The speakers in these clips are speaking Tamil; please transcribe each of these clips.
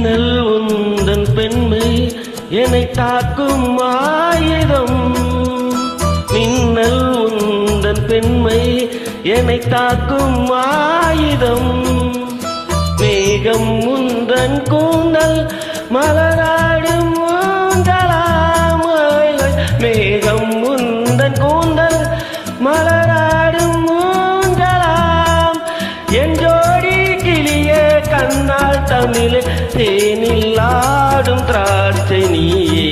மின்னல் உந்தன் பெண்மை என்னை தாக்கும் ஆயுதம். மின்னல் உந்தன் பெண்மை என்னை தாக்கும் ஆயுதம். மேகம் உந்தன் கூந்தல் மலராடும் ஊஞ்சலாம். மேகம் உந்தன் கூந்தல் மலராடும் ஊஞ்சலாம். என் ஜோடி கிளிய கண்ணால் தமிழ் தேனில் ஆடும் திராட்சை நீயே.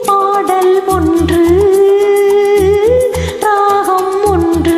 பாடல் ஒன்று ராகம் ஒன்று.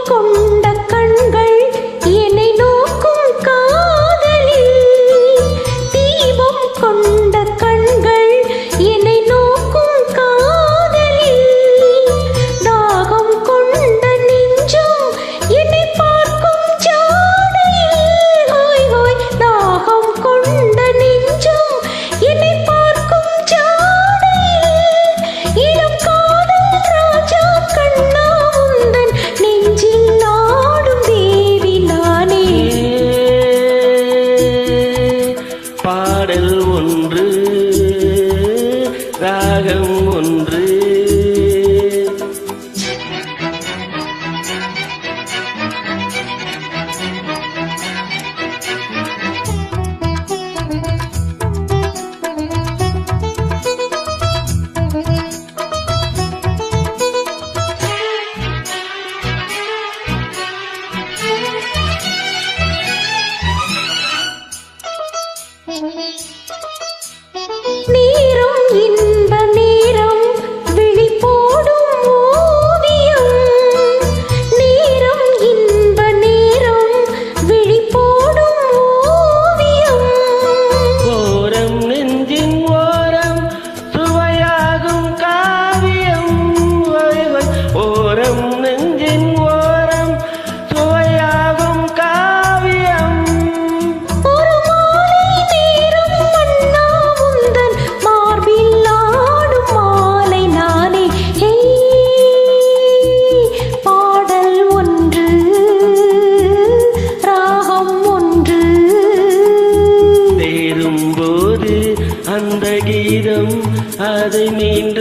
கொண்ட கண்கள் என்னை நோக்கும் காதலில். தீபம் கொண்ட கண்கள் என்னை நோக்கும் காதலில். தாகம் கொண்ட நெஞ்சம் என்னை பார்க்கும் ஜாடையில். ஹோய் ஹோய் தாகம் கொண்ட நெஞ்சம் என்னை பார்க்கும் ஜாடையில். இளம் காதல் ராஜா கண்ணா உந்தன் நெஞ்சில் பாடல் ஒன்று ராகம் ஒன்று. நேரம் இன்ப நேரம் விழி போடும் ஓவியம். நேரம் இன்ப நேரம் விழி போடும் ஓவியம். ஓரம் நெஞ்சின் ஓரம் சுவையாகும் காவியம். ஓரம் நெஞ்சின் ஓரம் சுவையாகும் காவியம். ஒரு மாலை நேரம் மன்னா உந்தன் மார்பில் ஆடும் மாலை நானே. பாடல் ஒன்று ராகம் ஒன்று. தேரும்போது அந்த கீதம் அதை மீண்டும்